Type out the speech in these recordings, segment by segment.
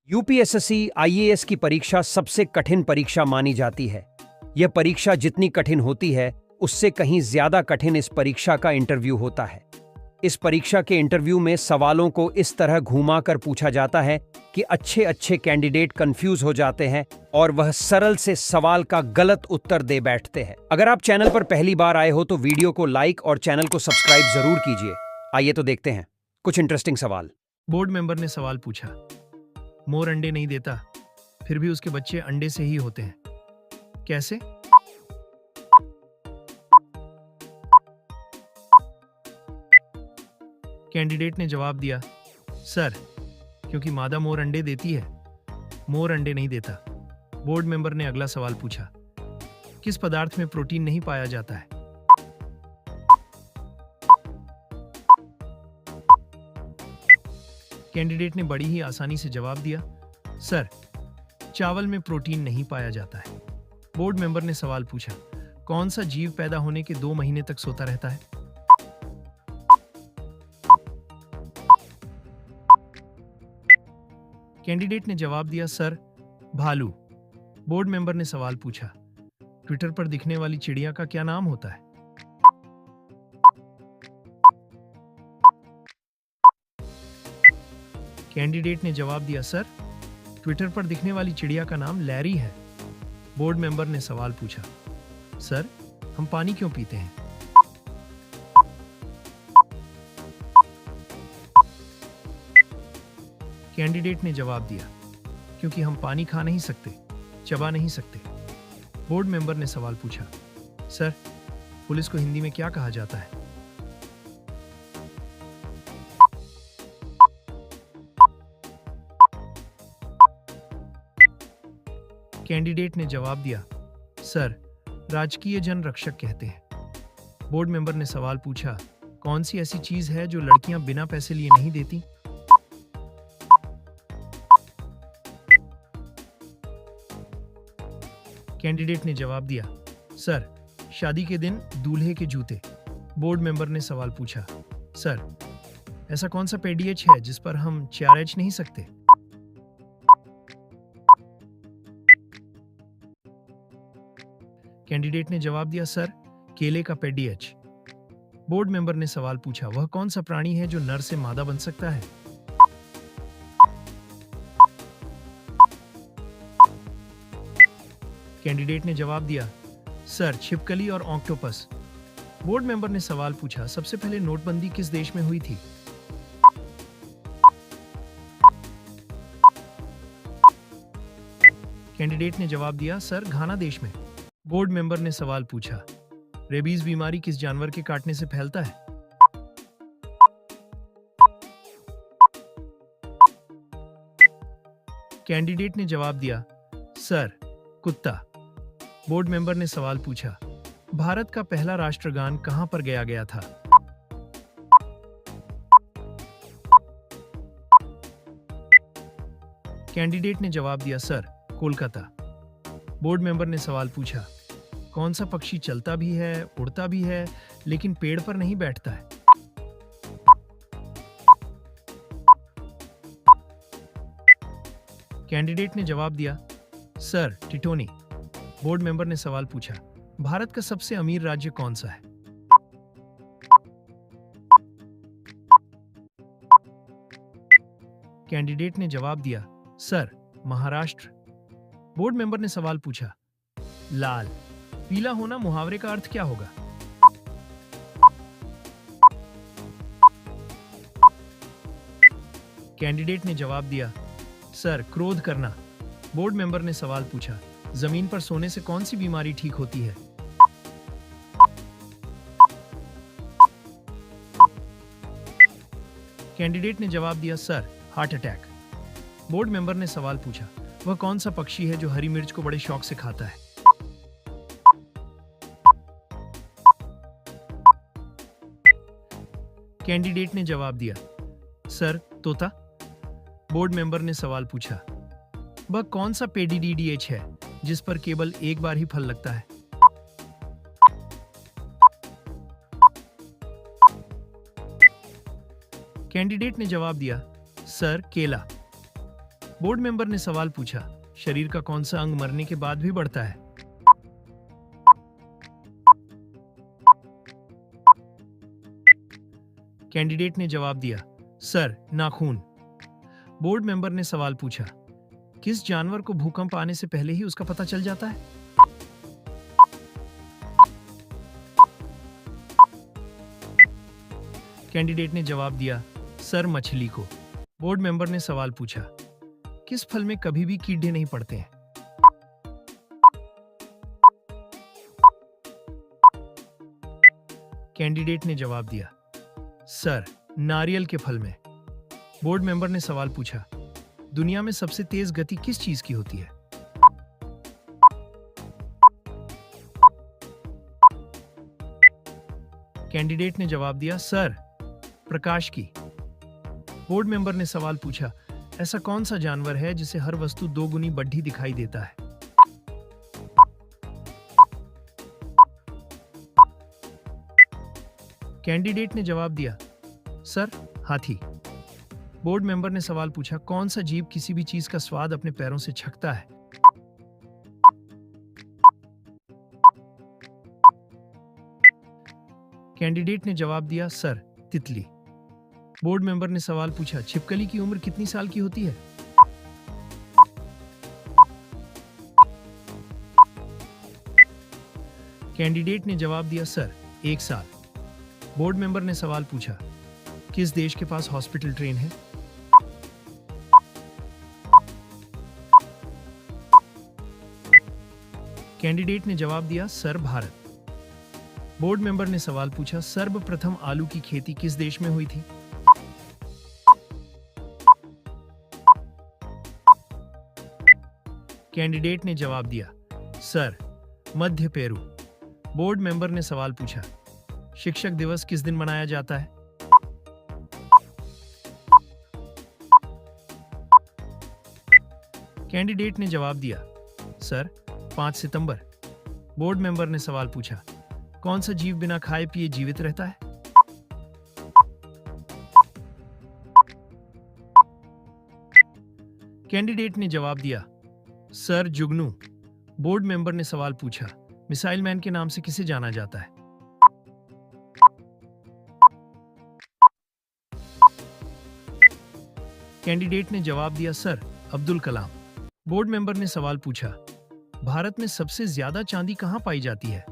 UPSSC IAS की परीक्षा सबसे कठिन परीक्षा मानी जाती है। यह परीक्षा जितनी कठिन होती है, उससे कहीं ज्यादा कठिन इस परीक्षा का इंटरव्यू होता है। इस परीक्षा के इंटरव्यू में सवालों को इस तरह घुमा कर पूछा जाता है कि अच्छे अच्छे कैंडिडेट कंफ्यूज हो जाते हैं और वह सरल से सवाल का गलत उत्तर दे बैठते हैं। अगर आप चैनल पर पहली बार आए हो तो वीडियो को लाइक और चैनल को सब्सक्राइब जरूर कीजिए। आइए तो देखते हैं कुछ इंटरेस्टिंग सवाल। बोर्ड मेंबर ने सवाल पूछा, मोर अंडे नहीं देता, फिर भी उसके बच्चे अंडे से ही होते हैं, कैसे? कैंडिडेट ने जवाब दिया, सर, क्योंकि मादा मोर अंडे देती है, मोर अंडे नहीं देता। बोर्ड मेंबर ने अगला सवाल पूछा, किस पदार्थ में प्रोटीन नहीं पाया जाता है? कैंडिडेट ने बड़ी ही आसानी से जवाब दिया, सर, चावल में प्रोटीन नहीं पाया जाता है। बोर्ड मेंबर ने सवाल पूछा, कौन सा जीव पैदा होने के 2 महीने तक सोता रहता है? कैंडिडेट ने जवाब दिया, सर, भालू। बोर्ड मेंबर ने सवाल पूछा, ट्विटर पर दिखने वाली चिड़िया का क्या नाम होता है? कैंडिडेट ने जवाब दिया, सर, ट्विटर पर दिखने वाली चिड़िया का नाम लैरी है। बोर्ड मेंबर ने सवाल पूछा, सर, हम पानी क्यों पीते हैं? कैंडिडेट ने जवाब दिया, क्योंकि हम पानी खा नहीं सकते, चबा नहीं सकते। बोर्ड मेंबर ने सवाल पूछा, सर, पुलिस को हिंदी में क्या कहा जाता है? कैंडिडेट ने जवाब दिया, सर, राजकीय जन रक्षक कहते हैं। बोर्ड मेंबर ने सवाल पूछा, कौन सी ऐसी चीज है जो लड़कियां बिना पैसे लिए नहीं देती? कैंडिडेट ने जवाब दिया, सर, शादी के दिन दूल्हे के जूते। बोर्ड मेंबर ने सवाल पूछा, सर, ऐसा कौन सा पेडीएच है जिस पर हम 4H नहीं सकते? कैंडिडेट ने जवाब दिया, सर, केले का पेडीएच। बोर्ड मेंबर ने सवाल पूछा, वह कौन सा प्राणी है जो नर से मादा बन सकता है? कैंडिडेट ने जवाब दिया, सर, छिपकली और ऑक्टोपस। बोर्ड मेंबर ने सवाल पूछा, सबसे पहले नोटबंदी किस देश में हुई थी? कैंडिडेट ने जवाब दिया, सर, घाना देश में। बोर्ड मेंबर ने सवाल पूछा, रेबीज बीमारी किस जानवर के काटने से फैलता है? कैंडिडेट ने जवाब दिया, सर, कुत्ता। बोर्ड मेंबर ने सवाल पूछा, भारत का पहला राष्ट्रगान कहां पर गाया गया था? कैंडिडेट ने जवाब दिया, सर, कोलकाता। बोर्ड मेंबर ने सवाल पूछा, कौन सा पक्षी चलता भी है, उड़ता भी है, लेकिन पेड़ पर नहीं बैठता है? कैंडिडेट ने जवाब दिया, सर, टिटोनी। बोर्ड मेंबर ने सवाल पूछा, भारत का सबसे अमीर राज्य कौन सा है? कैंडिडेट ने जवाब दिया, सर, महाराष्ट्र। बोर्ड मेंबर ने सवाल पूछा, लाल पीला होना मुहावरे का अर्थ क्या होगा? कैंडिडेट ने जवाब दिया, सर, क्रोध करना। बोर्ड मेंबर ने सवाल पूछा, जमीन पर सोने से कौन सी बीमारी ठीक होती है? कैंडिडेट ने जवाब दिया, sir, heart attack. Board member ने सवाल पूछा, वह कौन सा पक्षी है जो हरी मिर्च को बड़े शौक से खाता है? कैंडिडेट ने जवाब दिया, सर, तोता। बोर्ड मेंबर ने सवाल पूछा, वह कौन सा पेडीडीएच है जिस पर केवल एक बार ही फल लगता है? कैंडिडेट ने जवाब दिया, सर, केला। बोर्ड मेंबर ने सवाल पूछा, शरीर का कौन सा अंग मरने के बाद भी बढ़ता है? कैंडिडेट ने जवाब दिया, सर, नाखून। बोर्ड मेंबर ने सवाल पूछा, किस जानवर को भूकंप आने से पहले ही उसका पता चल जाता है? कैंडिडेट ने जवाब दिया, सर, मछली को। बोर्ड मेंबर ने सवाल पूछा, किस फल में कभी भी कीड़े नहीं पड़ते हैं? कैंडिडेट ने जवाब दिया, सर, नारियल के फल में। बोर्ड मेंबर ने सवाल पूछा, दुनिया में सबसे तेज गति किस चीज की होती है? कैंडिडेट ने जवाब दिया, सर, प्रकाश की। बोर्ड मेंबर ने सवाल पूछा, ऐसा कौन सा जानवर है जिसे हर वस्तु दो गुनी बढ़ी दिखाई देता है? कैंडिडेट ने जवाब दिया, सर, हाथी। बोर्ड मेंबर ने सवाल पूछा, कौन सा जीव किसी भी चीज का स्वाद अपने पैरों से चखता है? कैंडिडेट ने जवाब दिया, सर, तितली। बोर्ड मेंबर ने सवाल पूछा, छिपकली की उम्र कितनी साल की होती है? कैंडिडेट ने जवाब दिया, सर, 1 साल। बोर्ड मेंबर ने सवाल पूछा, किस देश के पास हॉस्पिटल ट्रेन है? कैंडिडेट ने जवाब दिया, सर, भारत। बोर्ड मेंबर ने सवाल पूछा, सर्वप्रथम आलू की खेती किस देश में हुई थी? कैंडिडेट ने जवाब दिया, सर, मध्य पेरू। बोर्ड मेंबर ने सवाल पूछा, शिक्षक दिवस किस दिन मनाया जाता है? कैंडिडेट ने जवाब दिया, सर, 5 सितंबर। बोर्ड मेंबर ने सवाल पूछा, कौन सा जीव बिना खाए पिए जीवित रहता है? कैंडिडेट ने जवाब दिया, सर, जुगनू। बोर्ड मेंबर ने सवाल पूछा, मिसाइल मैन के नाम से किसे जाना जाता है? कैंडिडेट ने जवाब दिया, sir, Abdul Kalam. Board member ने सवाल पूछा, भारत में सबसे ज्यादा चांदी कहां पाई जाती है?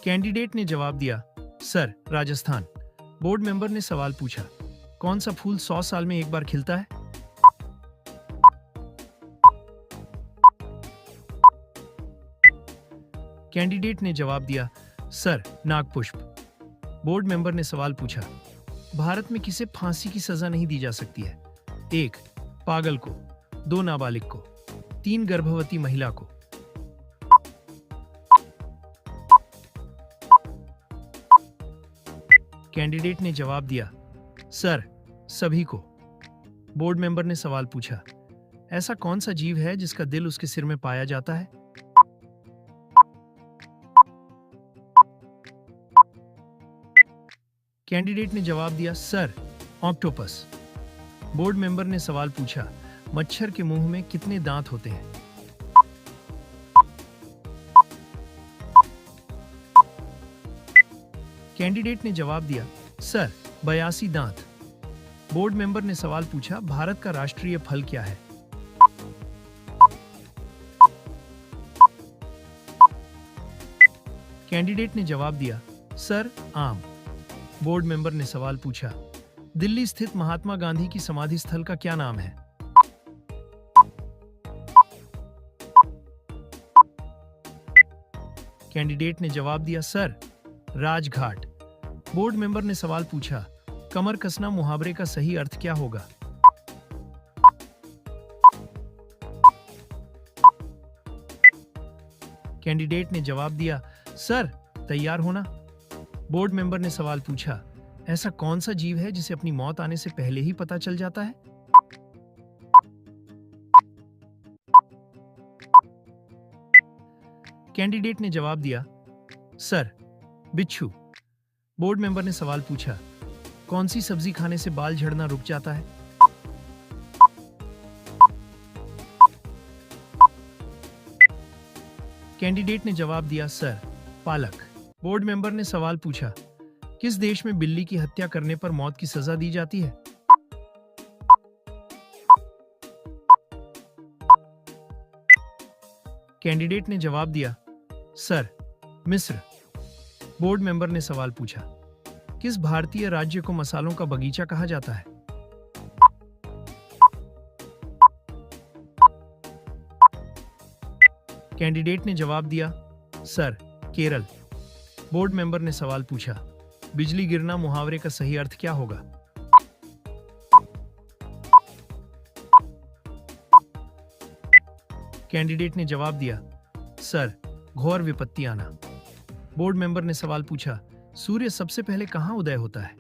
कैंडिडेट ने जवाब दिया, सर, राजस्थान। बोर्ड मेंबर ने सवाल पूछा, कौन सा फूल 100 साल में एक बार खिलता है? कैंडिडेट ने जवाब दिया, सर, नागपुष्प। बोर्ड मेंबर ने सवाल पूछा, भारत में किसे फांसी की सजा नहीं दी जा सकती है? 1 पागल को, 2 नाबालिग को, 3 गर्भवती महिला को। कैंडिडेट ने जवाब दिया, सर, सभी को। बोर्ड मेंबर ने सवाल पूछा, ऐसा कौन सा जीव है जिसका दिल उसके सिर में पाया जाता है? कैंडिडेट ने जवाब दिया, सर, ऑक्टोपस। बोर्ड मेंबर ने सवाल पूछा, मच्छर के मुंह में कितने दांत होते हैं? कैंडिडेट ने जवाब दिया, सर, 82 दांत। बोर्ड मेंबर ने सवाल पूछा, भारत का राष्ट्रीय फल क्या है? कैंडिडेट ने जवाब दिया, सर, आम। बोर्ड मेंबर ने सवाल पूछा, दिल्ली स्थित महात्मा गांधी की समाधि स्थल का क्या नाम है? कैंडिडेट ने जवाब दिया, सर, राजघाट। बोर्ड मेंबर ने सवाल पूछा, कमर कसना मुहावरे का सही अर्थ क्या होगा? कैंडिडेट ने जवाब दिया, सर, तैयार होना। बोर्ड मेंबर ने सवाल पूछा, ऐसा कौन सा जीव है जिसे अपनी मौत आने से पहले ही पता चल जाता है? कैंडिडेट ने जवाब दिया, सर, बिच्छू। बोर्ड मेंबर ने सवाल पूछा, कौन सी सब्जी खाने से बाल झड़ना रुक जाता है? कैंडिडेट ने जवाब दिया, सर, पालक। बोर्ड मेंबर ने सवाल पूछा, किस देश में बिल्ली की हत्या करने पर मौत की सजा दी जाती है? कैंडिडेट ने जवाब दिया, सर, मिस्र। बोर्ड मेंबर ने सवाल पूछा, किस भारतीय राज्य को मसालों का बगीचा कहा जाता है? कैंडिडेट ने जवाब दिया, सर, केरल। बोर्ड मेंबर ने सवाल पूछा, बिजली गिरना मुहावरे का सही अर्थ क्या होगा? कैंडिडेट ने जवाब दिया, सर, घोर विपत्ति आना। बोर्ड मेंबर ने सवाल पूछा, सूर्य सबसे पहले कहां उदय होता है?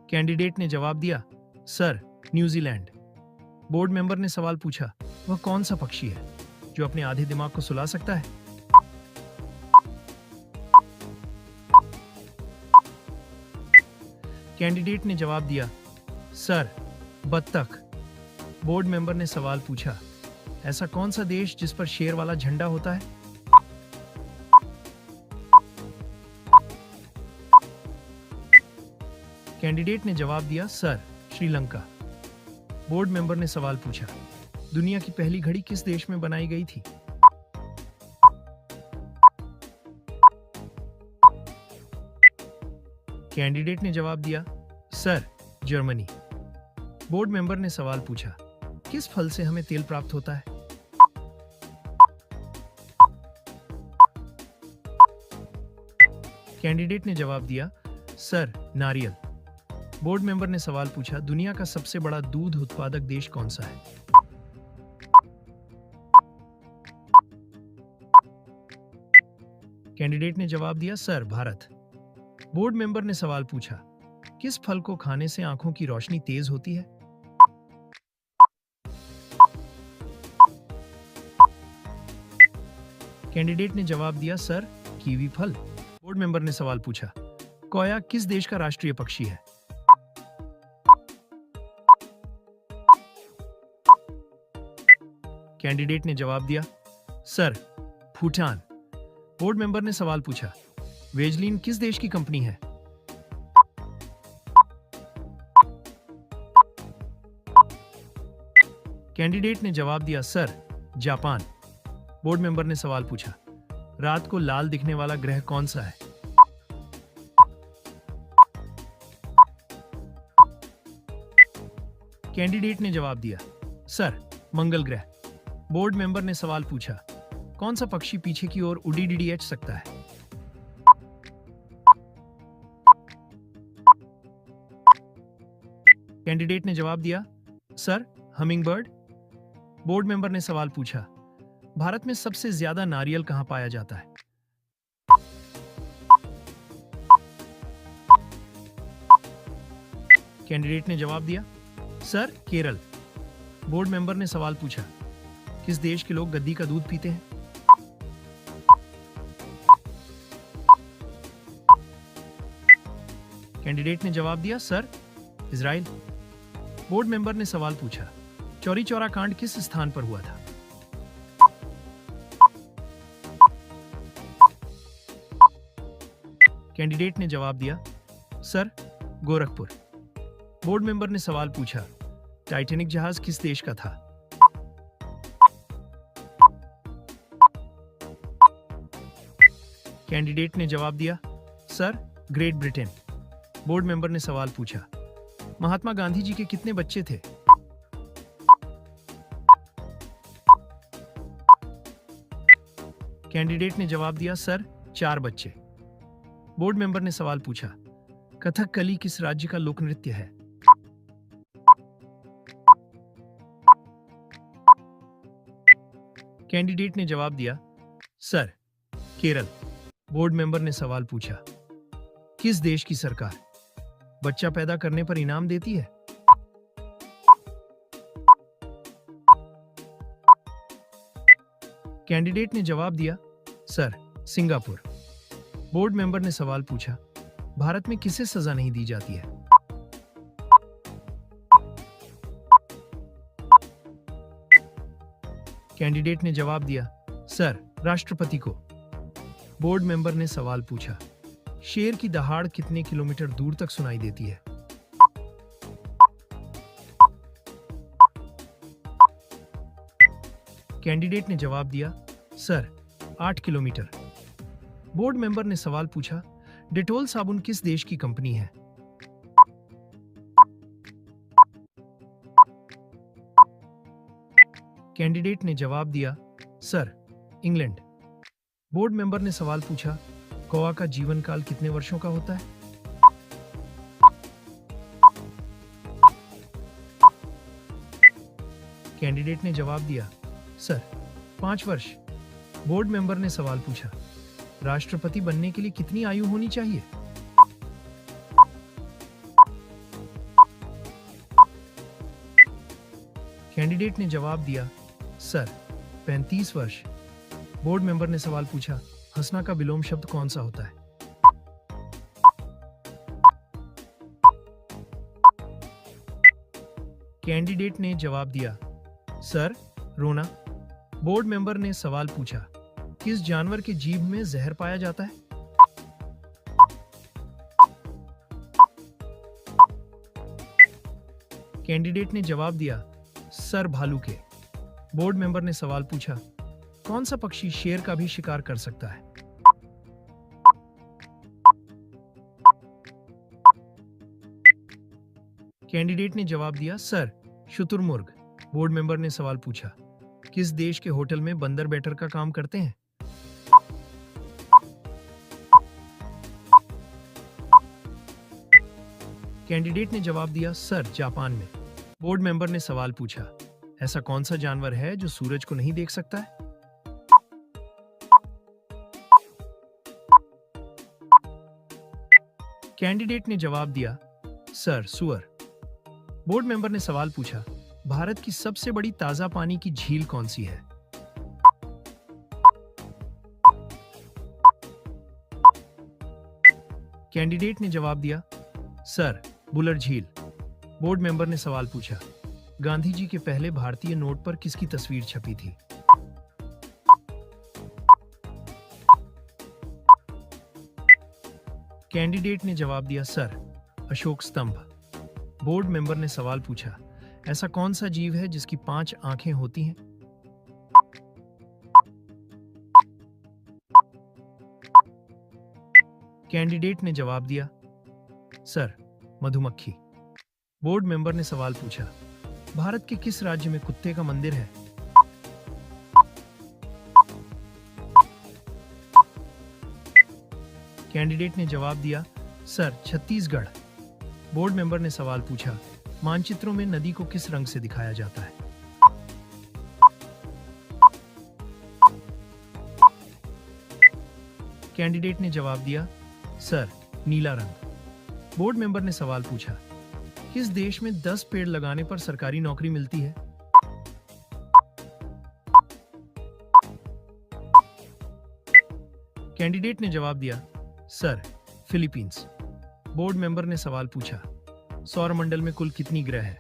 कैंडिडेट ने जवाब दिया, सर, न्यूजीलैंड। बोर्ड मेंबर ने सवाल पूछा, वह कौन सा पक्षी है जो अपने आधे दिमाग को सुला सकता है? कैंडिडेट ने जवाब दिया, सर, बत्तख। बोर्ड मेंबर ने सवाल पूछा, ऐसा कौन सा देश जिस पर शेर वाला झंडा होता है? कैंडिडेट ने जवाब दिया, सर, श्रीलंका। बोर्ड मेंबर ने सवाल पूछा, दुनिया की पहली घड़ी किस देश में बनाई गई थी? कैंडिडेट ने जवाब दिया, सर, जर्मनी। बोर्ड मेंबर ने सवाल पूछा, किस फल से हमें तेल प्राप्त होता है? कैंडिडेट ने जवाब दिया, सर, नारियल। बोर्ड मेंबर ने सवाल पूछा, दुनिया का सबसे बड़ा दूध उत्पादक देश कौन सा है? कैंडिडेट ने जवाब दिया, सर, भारत। बोर्ड मेंबर ने सवाल पूछा, किस फल को खाने से आंखों की रोशनी तेज होती है? कैंडिडेट ने जवाब दिया, सर, कीवी फल। बोर्ड मेंबर ने सवाल पूछा, कोया किस देश का राष्ट्रीय पक्षी है? कैंडिडेट ने जवाब दिया, सर, भूटान। बोर्ड मेंबर ने सवाल पूछा, वेजलिन किस देश की कंपनी है? कैंडिडेट ने जवाब दिया, सर, जापान। बोर्ड मेंबर ने सवाल पूछा, रात को लाल दिखने वाला ग्रह कौन सा है? कैंडिडेट ने जवाब दिया, सर, मंगल ग्रह। बोर्ड मेंबर ने सवाल पूछा, कौन सा पक्षी पीछे की ओर उड़ी सकता है? कैंडिडेट ने जवाब दिया, sir, humming bird. Board member ने सवाल पूछा, भारत में सबसे ज्यादा नारियल कहां पाया जाता है? कैंडिडेट ने जवाब दिया, सर, केरल। बोर्ड मेंबर ने सवाल पूछा, किस देश के लोग गद्दी का दूध पीते हैं? कैंडिडेट ने जवाब दिया, सर, इजराइल। बोर्ड मेंबर ने सवाल पूछा, चौरी चौरा कांड किस स्थान पर हुआ था? कैंडिडेट ने जवाब दिया, सर, गोरखपुर। बोर्ड मेंबर ने सवाल पूछा, टाइटैनिक जहाज किस देश का था? कैंडिडेट ने जवाब दिया, sir, great Britain. Board member ने सवाल पूछा, महात्मा गांधी जी के कितने बच्चे थे? कैंडिडेट ने जवाब दिया, सर, 4 बच्चे। बोर्ड मेंबर ने सवाल पूछा, कथकली किस राज्य का लोक नृत्य है? कैंडिडेट ने जवाब दिया, सर, केरल। बोर्ड मेंबर ने सवाल पूछा, किस देश की सरकार बच्चा पैदा करने पर इनाम देती है? कैंडिडेट ने जवाब दिया, सर, सिंगापुर। बोर्ड मेंबर ने सवाल पूछा, भारत में किसे सजा नहीं दी जाती है? कैंडिडेट ने जवाब दिया, सर, राष्ट्रपति को। बोर्ड मेंबर ने सवाल पूछा, शेर की दहाड़ कितने किलोमीटर दूर तक सुनाई देती है? कैंडिडेट ने जवाब दिया, सर, 8 किलोमीटर। बोर्ड मेंबर ने सवाल पूछा, डेटोल साबुन किस देश की कंपनी है? कैंडिडेट ने जवाब दिया, सर, इंग्लैंड। बोर्ड मेंबर ने सवाल पूछा, कौवा का जीवन काल कितने वर्षों का होता है? कैंडिडेट ने जवाब दिया, सर, 5 वर्ष। बोर्ड मेंबर ने सवाल पूछा, राष्ट्रपति बनने के लिए कितनी आयु होनी चाहिए? कैंडिडेट ने जवाब दिया, सर, 35 वर्ष। बोर्ड मेंबर ने सवाल पूछा, हंसना का विलोम शब्द कौन सा होता है? कैंडिडेट ने जवाब दिया, सर, रोना। बोर्ड मेंबर ने सवाल पूछा, किस जानवर के जीभ में जहर पाया जाता है? कैंडिडेट ने जवाब दिया, सर, भालू के। बोर्ड मेंबर ने सवाल पूछा, कौन सा पक्षी शेर का भी शिकार कर सकता है? कैंडिडेट ने जवाब दिया, सर, शुतुरमुर्ग। बोर्ड मेंबर ने सवाल पूछा, किस देश के होटल में बंदर वेटर का काम करते हैं? कैंडिडेट ने जवाब दिया, सर, जापान में। बोर्ड मेंबर ने सवाल पूछा, ऐसा कौन सा जानवर है जो सूरज को नहीं देख सकता है? कैंडिडेट ने जवाब दिया, सर, सुअर। बोर्ड मेंबर ने सवाल पूछा, भारत की सबसे बड़ी ताजा पानी की झील कौन सी है? कैंडिडेट ने जवाब दिया, सर, बुलर झील। बोर्ड मेंबर ने सवाल पूछा, गांधी जी के पहले भारतीय नोट पर किसकी तस्वीर छपी थी? कैंडिडेट ने जवाब दिया, सर, अशोक स्तंभ। बोर्ड मेंबर ने सवाल पूछा, ऐसा कौन सा जीव है जिसकी 5 आंखें होती हैं? कैंडिडेट ने जवाब दिया, सर, मधुमक्खी। बोर्ड मेंबर ने सवाल पूछा, भारत के किस राज्य में कुत्ते का मंदिर है? कैंडिडेट ने जवाब दिया, सर, छत्तीसगढ़। बोर्ड मेंबर ने सवाल पूछा, मानचित्रों में नदी को किस रंग से दिखाया जाता है? कैंडिडेट ने जवाब दिया, सर, नीला रंग। बोर्ड मेंबर ने सवाल पूछा, किस देश में 10 पेड़ लगाने पर सरकारी नौकरी मिलती है? कैंडिडेट ने जवाब दिया, सर, फिलीपींस। बोर्ड मेंबर ने सवाल पूछा, सौरमंडल में कुल कितनी ग्रह है?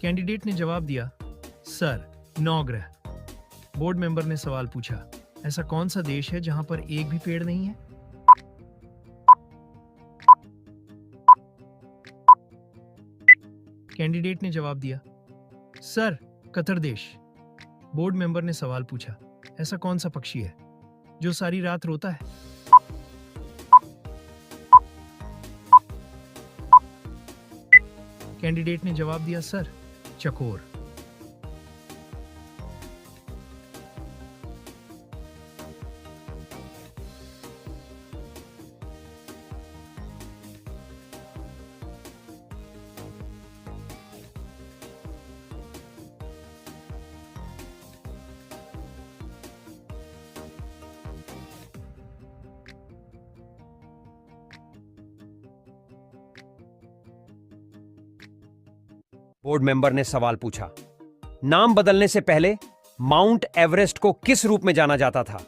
कैंडिडेट ने जवाब दिया, सर, 9 ग्रह। बोर्ड मेंबर ने सवाल पूछा, ऐसा कौन सा देश है जहां पर एक भी पेड़ नहीं है? कैंडिडेट ने जवाब दिया, सर, कतर देश। बोर्ड मेंबर ने सवाल पूछा, ऐसा कौन सा पक्षी है जो सारी रात रोता है? कैंडिडेट ने जवाब दिया, सर, चकोर। बोर्ड मेंबर ने सवाल पूछा। नाम बदलने से पहले माउंट एवरेस्ट को किस रूप में जाना जाता था?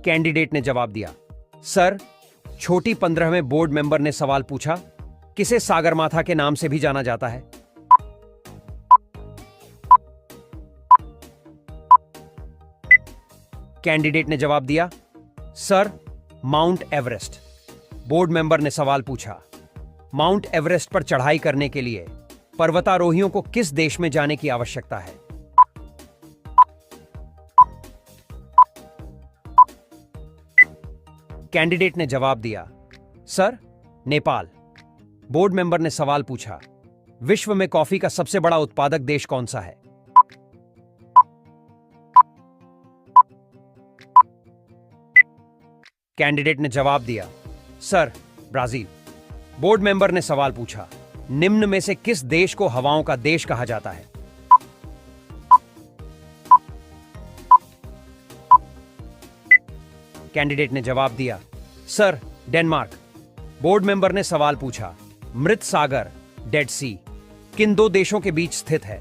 कैंडिडेट ने जवाब दिया, सर, छोटी 15 में बोर्ड मेंबर ने सवाल पूछा, किसे सागरमाथा के नाम से भी जाना जाता है? कैंडिडेट ने जवाब दिया, sir, mount Everest. Board member ने सवाल पूछा, माउंट एवरेस्ट पर चढ़ाई करने के लिए पर्वतारोहियों को किस देश में जाने की आवश्यकता है? कैंडिडेट ने जवाब दिया, सर, नेपाल। बोर्ड मेंबर ने सवाल पूछा, विश्व में कॉफी का सबसे बड़ा उत्पादक देश कौन सा है? कैंडिडेट ने जवाब दिया, सर, ब्राजील। बोर्ड मेंबर ने सवाल पूछा, निम्न में से किस देश को हवाओं का देश कहा जाता है? कैंडिडेट ने जवाब दिया, सर, डेनमार्क। बोर्ड मेंबर ने सवाल पूछा, मृत सागर, डेड सी, किन दो देशों के बीच स्थित है?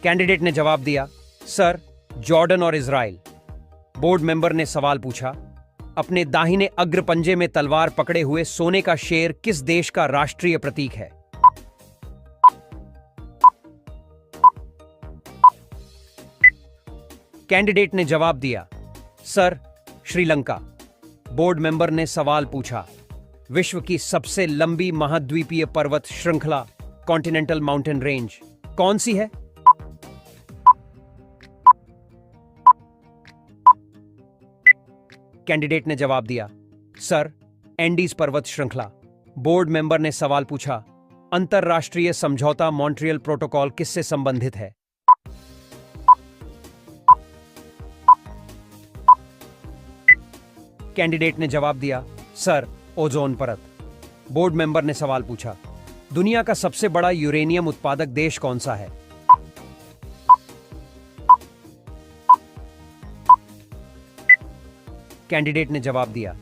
कैंडिडेट ने जवाब दिया, सर, जॉर्डन और इजराइल। बोर्ड मेंबर ने सवाल पूछा, अपने दाहिने अग्र पंजे में तलवार पकड़े हुए सोने का शेर किस देश का राष्ट्रीय प्रतीक है? कैंडिडेट ने जवाब दिया, सर, श्रीलंका। बोर्ड मेंबर ने सवाल पूछा, विश्व की सबसे लंबी महाद्वीपीय पर्वत श्रृंखला कॉन्टिनेंटल माउंटेन रेंज कौन सी है? कैंडिडेट ने जवाब दिया, सर, एंडीज पर्वत श्रृंखला। बोर्ड मेंबर ने सवाल पूछा, अंतरराष्ट्रीय समझौता मॉन्ट्रियल प्रोटोकॉल किससे संबंधित है? कैंडिडेट ने जवाब दिया, सर, ओजोन परत। बोर्ड मेंबर ने सवाल पूछा, दुनिया का सबसे बड़ा यूरेनियम उत्पादक देश कौन सा है? कैंडिडेट ने जवाब दिया,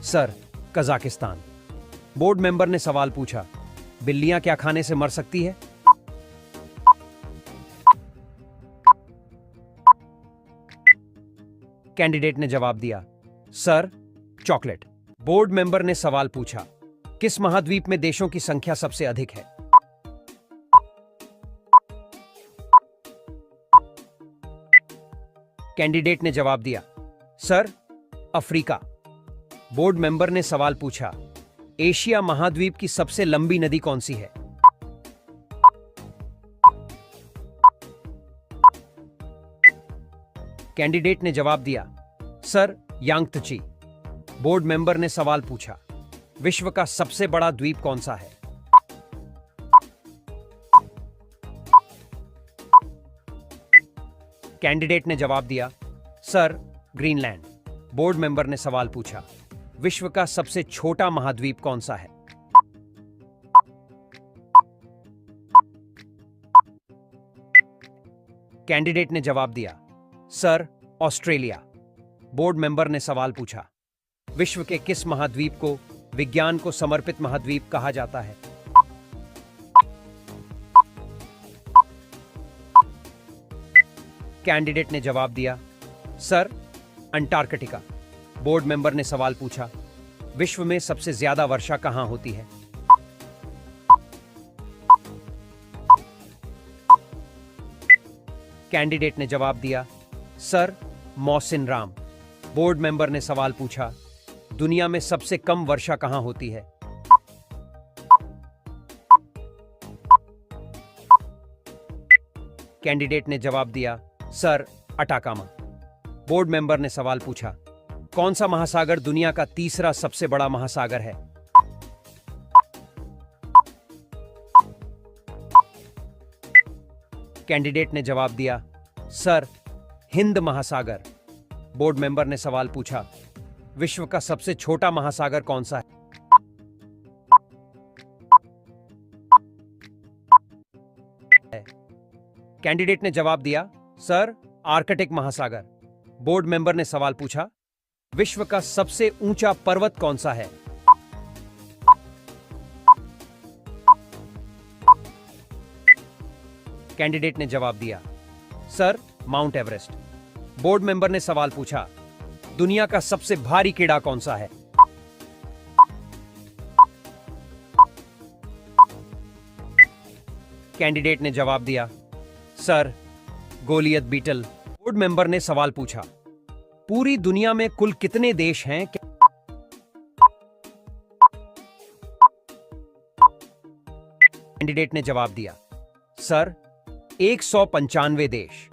सर, कजाकिस्तान। बोर्ड मेंबर ने सवाल पूछा, बिल्लियां क्या खाने से मर सकती है? कैंडिडेट ने जवाब दिया, सर, चॉकलेट। बोर्ड मेंबर ने सवाल पूछा, किस महाद्वीप में देशों की संख्या सबसे अधिक है? कैंडिडेट ने जवाब दिया, सर, अफ्रीका। बोर्ड मेंबर ने सवाल पूछा, एशिया महाद्वीप की सबसे लंबी नदी कौन सी है? कैंडिडेट ने जवाब दिया, सर, यांगत्ची। बोर्ड मेंबर ने सवाल पूछा, विश्व का सबसे बड़ा द्वीप कौन सा है? कैंडिडेट ने जवाब दिया, सर, ग्रीनलैंड। बोर्ड मेंबर ने सवाल पूछा, विश्व का सबसे छोटा महाद्वीप कौन सा है? कैंडिडेट ने जवाब दिया, सर, ऑस्ट्रेलिया। बोर्ड मेंबर ने सवाल पूछा, विश्व के किस महाद्वीप को विज्ञान को समर्पित महाद्वीप कहा जाता है? कैंडिडेट ने जवाब दिया, सर, अंटार्कटिका। बोर्ड मेंबर ने सवाल पूछा, विश्व में सबसे ज्यादा वर्षा कहां होती है? कैंडिडेट ने जवाब दिया, सर, मौसिनराम। बोर्ड मेंबर ने सवाल पूछा, दुनिया में सबसे कम वर्षा कहां होती है? कैंडिडेट ने जवाब दिया, सर, अटाकामा। बोर्ड मेंबर ने सवाल पूछा, कौन सा महासागर दुनिया का तीसरा सबसे बड़ा महासागर है? कैंडिडेट ने जवाब दिया, सर, हिंद महासागर। बोर्ड मेंबर ने सवाल पूछा, विश्व का सबसे छोटा महासागर कौन सा है? कैंडिडेट ने जवाब दिया, सर, आर्कटिक महासागर। बोर्ड मेंबर ने सवाल पूछा, विश्व का सबसे ऊंचा पर्वत कौन सा है? कैंडिडेट ने जवाब दिया, sir, mount Everest. Board member ने सवाल पूछा, दुनिया का सबसे भारी कीड़ा कौन सा है? कैंडिडेट ने जवाब दिया, sir, Goliath beetle. Board member ने सवाल पूछा, पूरी दुनिया में कुल कितने देश हैं? कैंडिडेट ने जवाब दिया, सर, 195 देश।